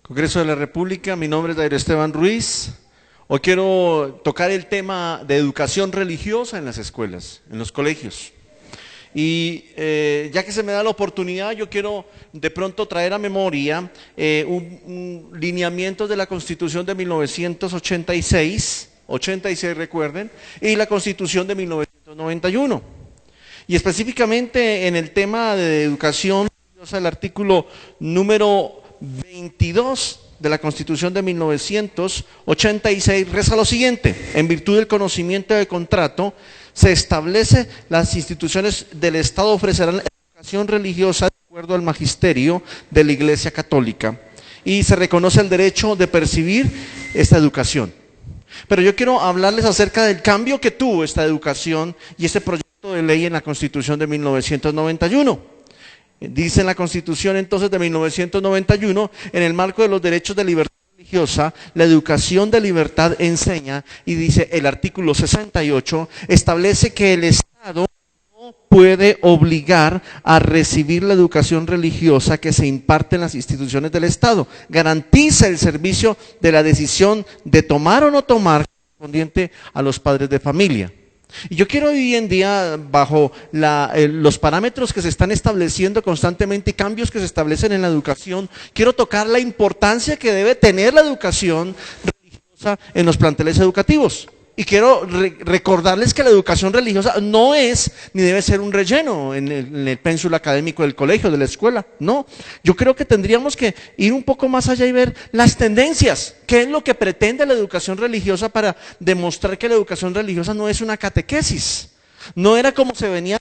Congreso de la República, mi nombre es Dairo Esteban Ruiz. Hoy quiero tocar el tema de educación religiosa en las escuelas, en los colegios. Y ya que se me da la oportunidad, yo quiero de pronto traer a memoria un lineamiento de la Constitución de 1986, 86 recuerden, y la Constitución de 1991. Y específicamente en el tema de educación religiosa, el artículo número 22 de la Constitución de 1986 reza lo siguiente: en virtud del conocimiento de contrato, se establece las instituciones del Estado ofrecerán educación religiosa de acuerdo al magisterio de la Iglesia Católica y se reconoce el derecho de percibir esta educación. Pero yo quiero hablarles acerca del cambio que tuvo esta educación y este proyecto de ley en la Constitución de 1991. Dice en la Constitución entonces de 1991, en el marco de los derechos de libertad religiosa, la educación de libertad enseña, y dice el artículo 68, establece que el Estado no puede obligar a recibir la educación religiosa que se imparte en las instituciones del Estado. Garantiza el servicio de la decisión de tomar o no tomar correspondiente a los padres de familia. Y yo quiero hoy en día, bajo los parámetros que se están estableciendo constantemente y cambios que se establecen en la educación, quiero tocar la importancia que debe tener la educación religiosa en los planteles educativos. Y quiero recordarles que la educación religiosa no es ni debe ser un relleno en el pénsul académico del colegio, de la escuela. No, yo creo que tendríamos que ir un poco más allá y ver las tendencias. ¿Qué es lo que pretende la educación religiosa para demostrar que la educación religiosa no es una catequesis? No era como se venía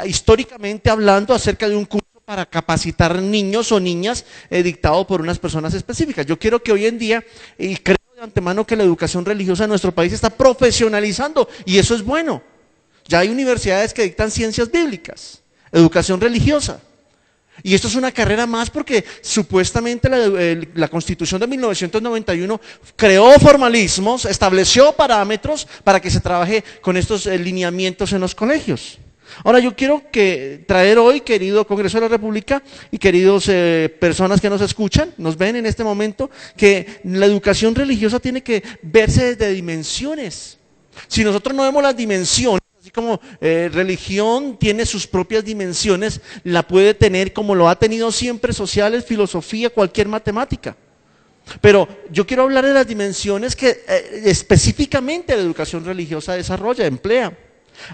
históricamente hablando acerca de un curso para capacitar niños o niñas dictado por unas personas específicas. Yo quiero que hoy en día, y creo de antemano que la educación religiosa en nuestro país está profesionalizando, y eso es bueno. Ya hay universidades que dictan ciencias bíblicas, educación religiosa. Y esto es una carrera más porque supuestamente la Constitución de 1991 creó formalismos, estableció parámetros para que se trabaje con estos lineamientos en los colegios. Ahora yo quiero traer hoy, querido Congreso de la República y queridos personas que nos escuchan, nos ven en este momento, que la educación religiosa tiene que verse desde dimensiones. Si nosotros no vemos las dimensiones, así como religión tiene sus propias dimensiones, la puede tener como lo ha tenido siempre sociales, filosofía, cualquier matemática. Pero yo quiero hablar de las dimensiones que específicamente la educación religiosa desarrolla, emplea.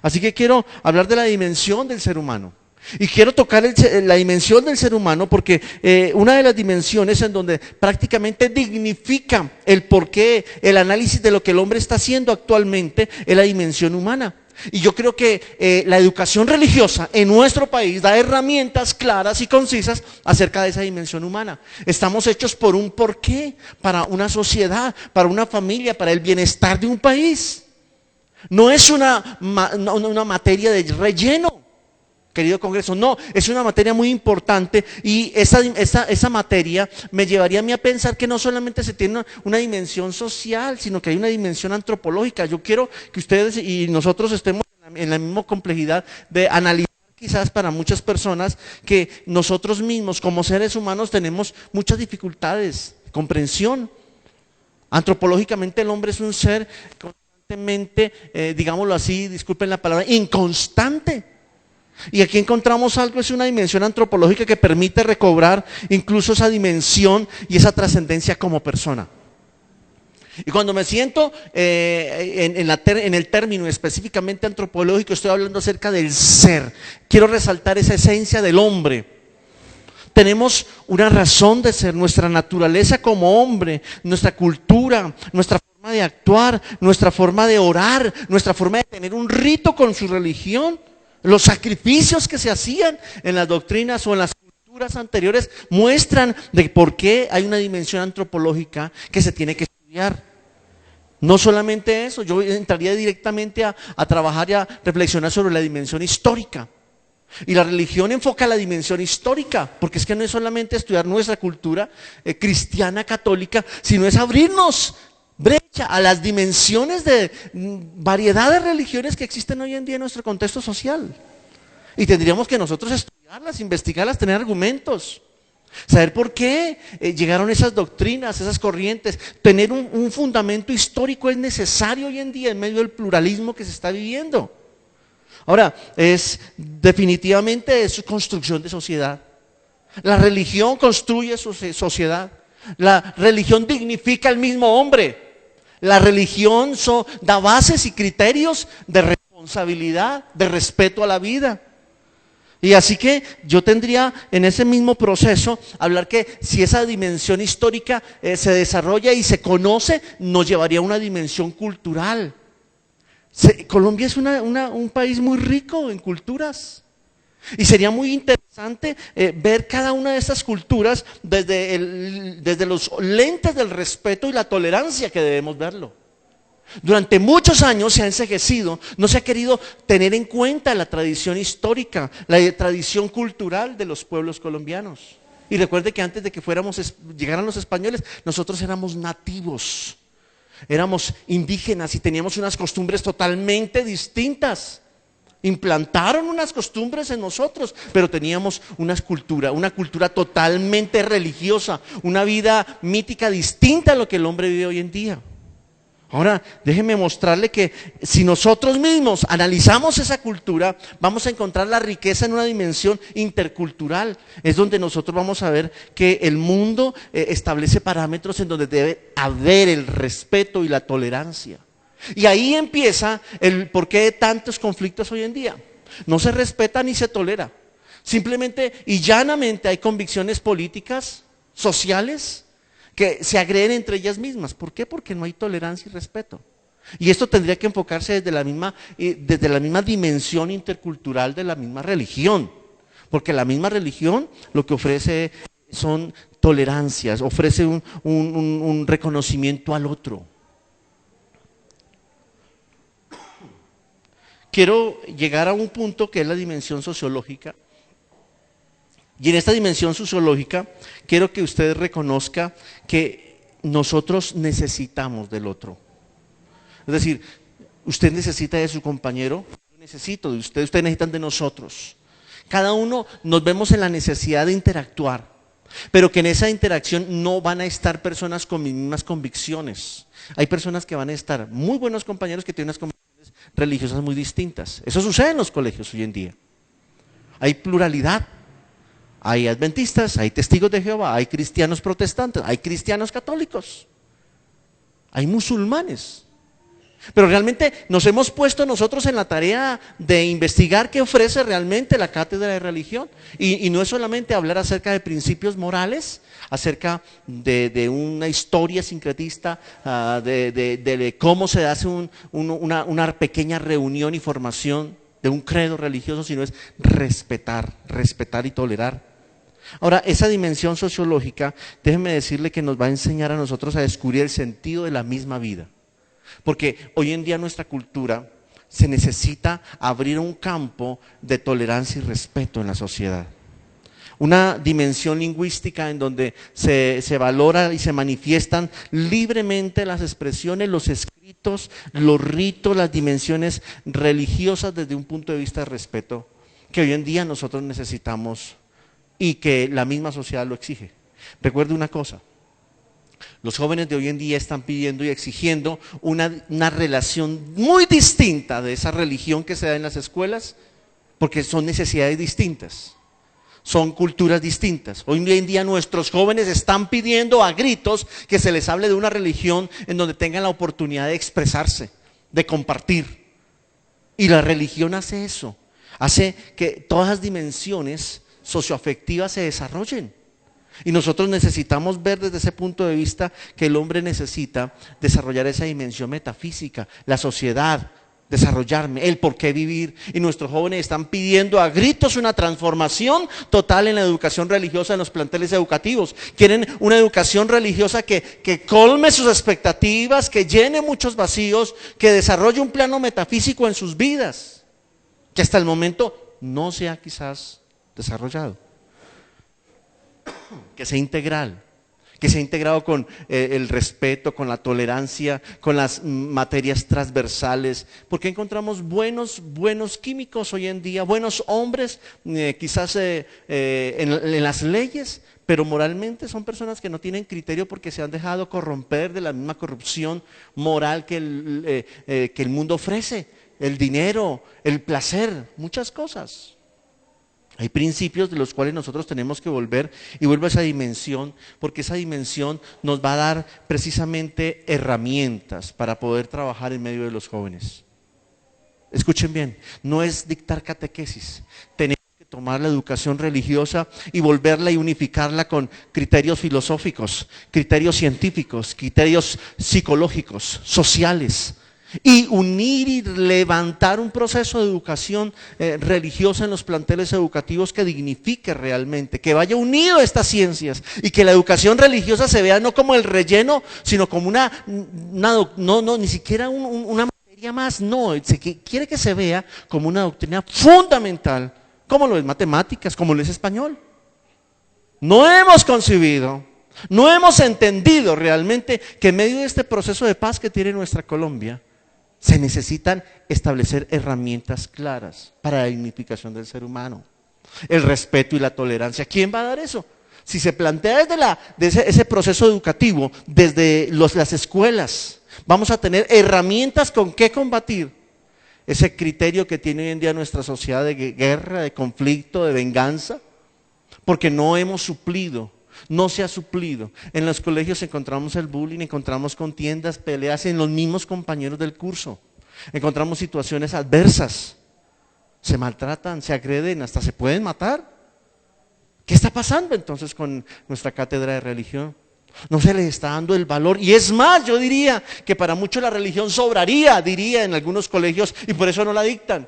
Así que quiero hablar de la dimensión del ser humano. Y quiero tocar la dimensión del ser humano porque una de las dimensiones en donde prácticamente dignifica el porqué, el análisis de lo que el hombre está haciendo actualmente es la dimensión humana. Y yo creo que la educación religiosa en nuestro país da herramientas claras y concisas acerca de esa dimensión humana. Estamos hechos por un porqué, para una sociedad, para una familia, para el bienestar de un país. No es una materia de relleno, querido Congreso, no, es una materia muy importante y esa materia me llevaría a mí a pensar que no solamente se tiene una dimensión social, sino que hay una dimensión antropológica. Yo quiero que ustedes y nosotros estemos en la misma complejidad de analizar quizás para muchas personas que nosotros mismos como seres humanos tenemos muchas dificultades, comprensión. Antropológicamente el hombre es un ser digámoslo así, disculpen la palabra, inconstante. Y aquí encontramos algo, es una dimensión antropológica que permite recobrar incluso esa dimensión y esa trascendencia como persona. Y cuando me siento en el término específicamente antropológico, estoy hablando acerca del ser. Quiero resaltar esa esencia del hombre. Tenemos una razón de ser, nuestra naturaleza como hombre, nuestra cultura, nuestra forma de actuar, nuestra forma de orar, nuestra forma de tener un rito con su religión, los sacrificios que se hacían en las doctrinas o en las culturas anteriores muestran de por qué hay una dimensión antropológica que se tiene que estudiar. No solamente eso, yo entraría directamente a trabajar y a reflexionar sobre la dimensión histórica. Y la religión enfoca la dimensión histórica, porque es que no es solamente estudiar nuestra cultura cristiana católica, sino es abrirnos brecha a las dimensiones de variedad de religiones que existen hoy en día en nuestro contexto social. Y tendríamos que nosotros estudiarlas, investigarlas, tener argumentos. Saber por qué llegaron esas doctrinas, esas corrientes. Tener un fundamento histórico es necesario hoy en día en medio del pluralismo que se está viviendo. Ahora, definitivamente es construcción de sociedad. La religión construye sociedad. La religión dignifica al mismo hombre. La religión da bases y criterios de responsabilidad, de respeto a la vida. Y así que yo tendría en ese mismo proceso hablar que si esa dimensión histórica se desarrolla y se conoce, nos llevaría a una dimensión cultural. Colombia es un país muy rico en culturas. Y sería muy interesante ver cada una de estas culturas desde los lentes del respeto y la tolerancia que debemos verlo. Durante muchos años se ha enceguecido, no se ha querido tener en cuenta la tradición histórica, la tradición cultural de los pueblos colombianos. Y recuerde que antes de que llegaran los españoles, nosotros éramos nativos, éramos indígenas y teníamos unas costumbres totalmente distintas. Implantaron unas costumbres en nosotros, pero teníamos una cultura totalmente religiosa, una vida mítica distinta a lo que el hombre vive hoy en día. Ahora, déjenme mostrarle que si nosotros mismos analizamos esa cultura, vamos a encontrar la riqueza en una dimensión intercultural. Es donde nosotros vamos a ver que el mundo establece parámetros en donde debe haber el respeto y la tolerancia. Y ahí empieza el porqué de tantos conflictos hoy en día. No se respeta ni se tolera. Simplemente y llanamente hay convicciones políticas, sociales, que se agreden entre ellas mismas. ¿Por qué? Porque no hay tolerancia y respeto. Y esto tendría que enfocarse desde la misma dimensión intercultural de la misma religión. Porque la misma religión lo que ofrece son tolerancias, ofrece un reconocimiento al otro. Quiero llegar a un punto que es la dimensión sociológica. Y en esta dimensión sociológica quiero que usted reconozca que nosotros necesitamos del otro. Es decir, usted necesita de su compañero, yo necesito de usted, ustedes necesitan de nosotros. Cada uno nos vemos en la necesidad de interactuar, pero que en esa interacción no van a estar personas con mis mismas convicciones. Hay personas que van a estar muy buenos compañeros que tienen unas convicciones religiosas muy distintas. Eso sucede en los colegios hoy en día. Hay pluralidad. Hay adventistas, hay testigos de Jehová, hay cristianos protestantes, hay cristianos católicos, hay musulmanes. Pero realmente nos hemos puesto nosotros en la tarea de investigar qué ofrece realmente la cátedra de religión. Y no es solamente hablar acerca de principios morales, acerca de una historia sincretista, de cómo se hace una pequeña reunión y formación de un credo religioso, sino es respetar y tolerar. Ahora, esa dimensión sociológica, déjenme decirle que nos va a enseñar a nosotros a descubrir el sentido de la misma vida. Porque hoy en día nuestra cultura se necesita abrir un campo de tolerancia y respeto en la sociedad. Una dimensión lingüística en donde se valora y se manifiestan libremente las expresiones, los escritos, los ritos, las dimensiones religiosas desde un punto de vista de respeto que hoy en día nosotros necesitamos y que la misma sociedad lo exige. Recuerde una cosa, los jóvenes de hoy en día están pidiendo y exigiendo una relación muy distinta de esa religión que se da en las escuelas, porque son necesidades distintas. Son culturas distintas. Hoy en día nuestros jóvenes están pidiendo a gritos que se les hable de una religión en donde tengan la oportunidad de expresarse, de compartir. Y la religión hace eso, hace que todas las dimensiones socioafectivas se desarrollen. Y nosotros necesitamos ver desde ese punto de vista que el hombre necesita desarrollar esa dimensión metafísica, la sociedad, desarrollarme, el por qué vivir. Y nuestros jóvenes están pidiendo a gritos una transformación total en la educación religiosa en los planteles educativos. Quieren una educación religiosa que colme sus expectativas, que llene muchos vacíos, que desarrolle un plano metafísico en sus vidas, que hasta el momento no se ha quizás desarrollado. Que sea integral, que se ha integrado con el respeto, con la tolerancia, con las materias transversales, porque encontramos buenos químicos hoy en día, buenos hombres, quizás en las leyes, pero moralmente son personas que no tienen criterio porque se han dejado corromper de la misma corrupción moral que el mundo ofrece, el dinero, el placer, muchas cosas. Hay principios de los cuales nosotros tenemos que volver, y vuelvo a esa dimensión, porque esa dimensión nos va a dar precisamente herramientas para poder trabajar en medio de los jóvenes. Escuchen bien, no es dictar catequesis, tenemos que tomar la educación religiosa y volverla y unificarla con criterios filosóficos, criterios científicos, criterios psicológicos, sociales, y unir y levantar un proceso de educación religiosa en los planteles educativos que dignifique realmente, que vaya unido a estas ciencias y que la educación religiosa se vea no como el relleno, sino como ni siquiera una materia más, no, quiere que se vea como una doctrina fundamental, como lo es matemáticas, como lo es español. No hemos concebido, no hemos entendido realmente que en medio de este proceso de paz que tiene nuestra Colombia, se necesitan establecer herramientas claras para la dignificación del ser humano, el respeto y la tolerancia. ¿Quién va a dar eso? Si se plantea desde ese proceso educativo, desde las escuelas, vamos a tener herramientas con qué combatir ese criterio que tiene hoy en día nuestra sociedad de guerra, de conflicto, de venganza, porque no hemos suplido. No se ha suplido. En los colegios encontramos el bullying, encontramos contiendas, peleas en los mismos compañeros del curso. Encontramos situaciones adversas. Se maltratan, se agreden, hasta se pueden matar. ¿Qué está pasando entonces con nuestra cátedra de religión? No se les está dando el valor. Y es más, yo diría que para muchos la religión sobraría, diría en algunos colegios, y por eso no la dictan.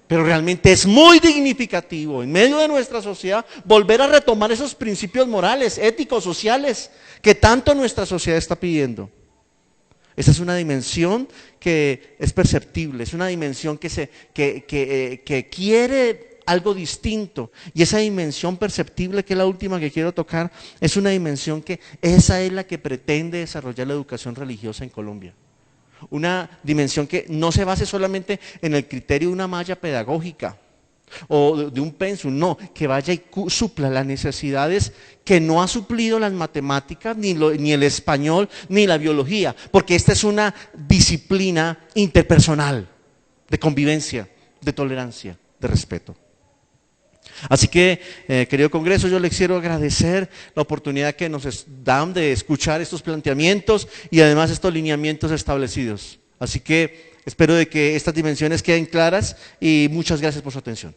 Pero realmente es muy dignificativo en medio de nuestra sociedad volver a retomar esos principios morales, éticos, sociales, que tanto nuestra sociedad está pidiendo. Esa es una dimensión que es perceptible, es una dimensión que quiere algo distinto. Y esa dimensión perceptible, que es la última que quiero tocar, es una dimensión que esa es la que pretende desarrollar la educación religiosa en Colombia. Una dimensión que no se base solamente en el criterio de una malla pedagógica o de un pensum, no, que vaya y supla las necesidades que no ha suplido las matemáticas, ni el español, ni la biología, porque esta es una disciplina interpersonal, de convivencia, de tolerancia, de respeto. Así que, querido Congreso, yo les quiero agradecer la oportunidad que nos dan de escuchar estos planteamientos y además estos lineamientos establecidos. Así que espero de que estas dimensiones queden claras y muchas gracias por su atención.